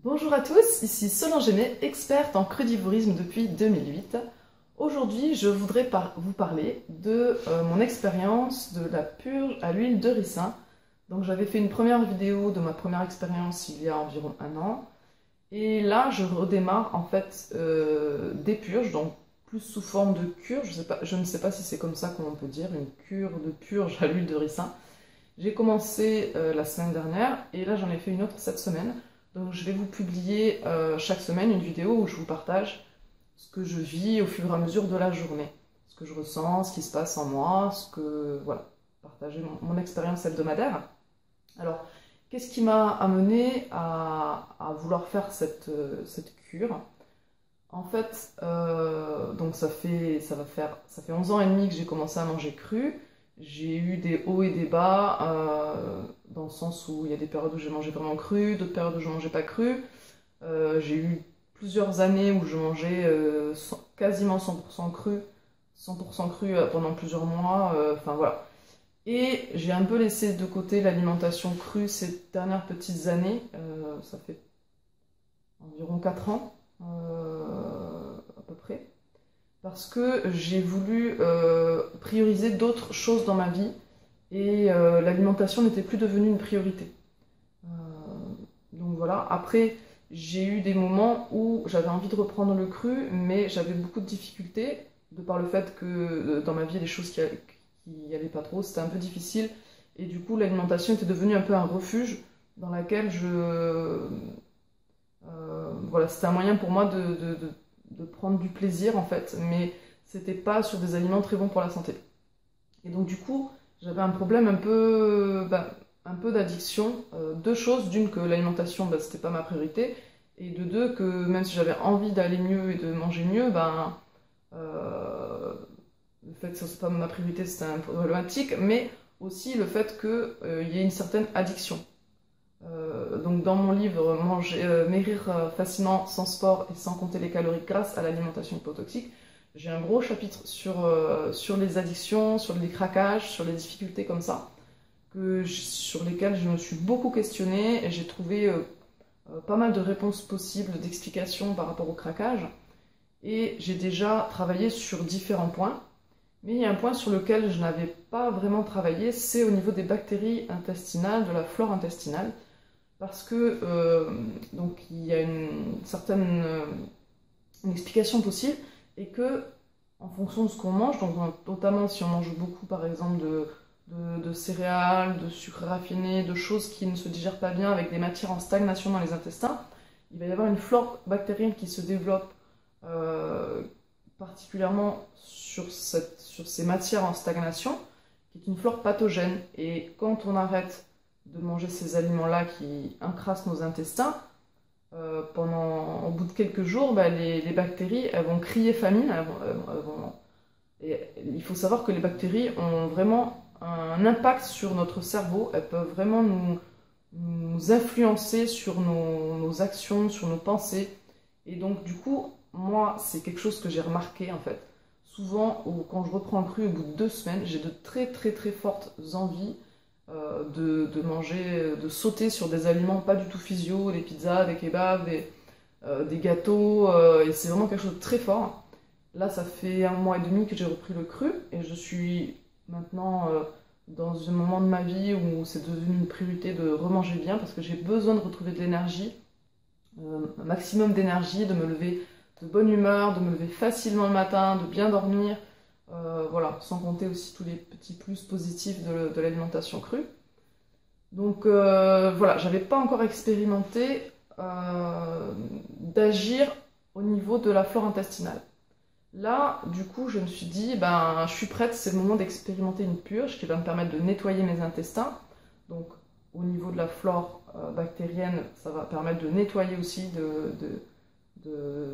Bonjour à tous, ici Solange Aimé, experte en crudivorisme depuis 2008. Aujourd'hui, je voudrais vous parler de mon expérience de la purge à l'huile de ricin. Donc j'avais fait une première vidéo de ma première expérience il y a environ un an. Et là, je redémarre en fait des purges, donc plus sous forme de cure. Je ne sais pas si c'est comme ça qu'on peut dire, une cure de purge à l'huile de ricin. J'ai commencé la semaine dernière et là j'en ai fait une autre cette semaine. Donc je vais vous publier chaque semaine une vidéo où je vous partage ce que je vis au fur et à mesure de la journée. Ce que je ressens, ce qui se passe en moi, voilà, partager mon expérience hebdomadaire. Alors, qu'est-ce qui m'a amené à vouloir faire cette cure? En fait, donc ça fait 11 ans et demi que j'ai commencé à manger cru. J'ai eu des hauts et des bas, dans le sens où il y a des périodes où j'ai mangé vraiment cru, d'autres périodes où je ne mangeais pas cru. J'ai eu plusieurs années où je mangeais quasiment 100% cru, pendant plusieurs mois, enfin voilà. Et j'ai un peu laissé de côté l'alimentation crue ces dernières petites années, ça fait environ 4 ans, à peu près. Parce que j'ai voulu prioriser d'autres choses dans ma vie et l'alimentation n'était plus devenue une priorité. Donc voilà, après j'ai eu des moments où j'avais envie de reprendre le cru, mais j'avais beaucoup de difficultés, de par le fait que dans ma vie il y a des choses qui allaient pas trop, c'était un peu difficile, et du coup l'alimentation était devenue un peu un refuge dans laquelle voilà, c'était un moyen pour moi de prendre du plaisir en fait, mais c'était pas sur des aliments très bons pour la santé. Et donc du coup, j'avais un problème un peu d'addiction. Deux choses, d'une que l'alimentation, c'était pas ma priorité, et de deux que même si j'avais envie d'aller mieux et de manger mieux, le fait que ce soit pas ma priorité, c'était un peu problématique, mais aussi le fait qu'il y ait une certaine addiction. Donc dans mon livre Maigrir facilement sans sport et sans compter les calories grâce à l'alimentation hypotoxique, j'ai un gros chapitre sur les addictions, sur les craquages, sur les difficultés comme ça, sur lesquelles je me suis beaucoup questionnée et j'ai trouvé pas mal de réponses possibles, d'explications par rapport au craquage. Et j'ai déjà travaillé sur différents points, mais il y a un point sur lequel je n'avais pas vraiment travaillé, c'est au niveau des bactéries intestinales, de la flore intestinale. Parce que donc il y a une certaine explication possible, et que en fonction de ce qu'on mange, donc notamment si on mange beaucoup par exemple de céréales, de sucre raffiné, de choses qui ne se digèrent pas bien avec des matières en stagnation dans les intestins, il va y avoir une flore bactérienne qui se développe particulièrement sur ces matières en stagnation, qui est une flore pathogène. Et quand on arrête de manger ces aliments-là qui encrassent nos intestins, au bout de quelques jours, les bactéries elles vont crier famine. Et il faut savoir que les bactéries ont vraiment un impact sur notre cerveau. Elles peuvent vraiment nous influencer sur nos actions, sur nos pensées. Et donc du coup, moi, c'est quelque chose que j'ai remarqué en fait. Souvent, quand je reprends le cru, au bout de 2 semaines, j'ai de très très très fortes envies de manger, de sauter sur des aliments pas du tout physio, des pizzas, des kebabs, des gâteaux, et c'est vraiment quelque chose de très fort. Là, ça fait 1 mois et demi que j'ai repris le cru, et je suis maintenant dans un moment de ma vie où c'est devenu une priorité de remanger bien, parce que j'ai besoin de retrouver de l'énergie, un maximum d'énergie, de me lever de bonne humeur, de me lever facilement le matin, de bien dormir. Voilà, sans compter aussi tous les petits plus positifs de l'alimentation crue. Donc voilà, j'avais pas encore expérimenté d'agir au niveau de la flore intestinale. Là, du coup, je me suis dit, je suis prête, c'est le moment d'expérimenter une purge qui va me permettre de nettoyer mes intestins. Donc au niveau de la flore bactérienne, ça va permettre de nettoyer aussi, de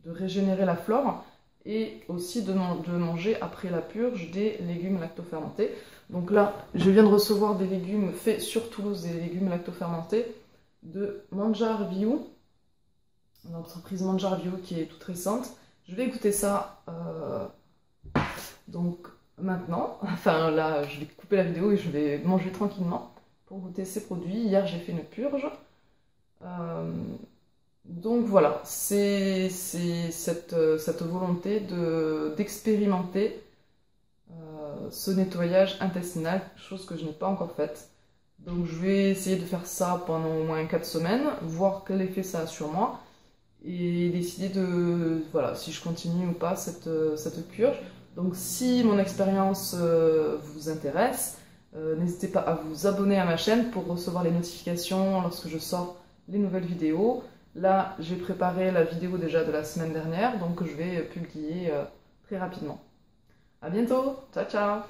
régénérer la flore, et aussi de manger après la purge des légumes lactofermentés. Donc là, je viens de recevoir des légumes faits sur Toulouse, des légumes lactofermentés de Manjar Viu, l'entreprise Manjar Viu qui est toute récente. Je vais goûter ça donc maintenant, enfin là je vais couper la vidéo et je vais manger tranquillement pour goûter ces produits. Hier j'ai fait une purge, Donc voilà, c'est cette volonté d'expérimenter ce nettoyage intestinal, chose que je n'ai pas encore faite. Donc je vais essayer de faire ça pendant au moins 4 semaines, voir quel effet ça a sur moi, et décider de, voilà, si je continue ou pas cette purge. Donc si mon expérience vous intéresse, n'hésitez pas à vous abonner à ma chaîne pour recevoir les notifications lorsque je sors les nouvelles vidéos. Là, j'ai préparé la vidéo déjà de la semaine dernière, donc je vais publier très rapidement. À bientôt, ciao ciao!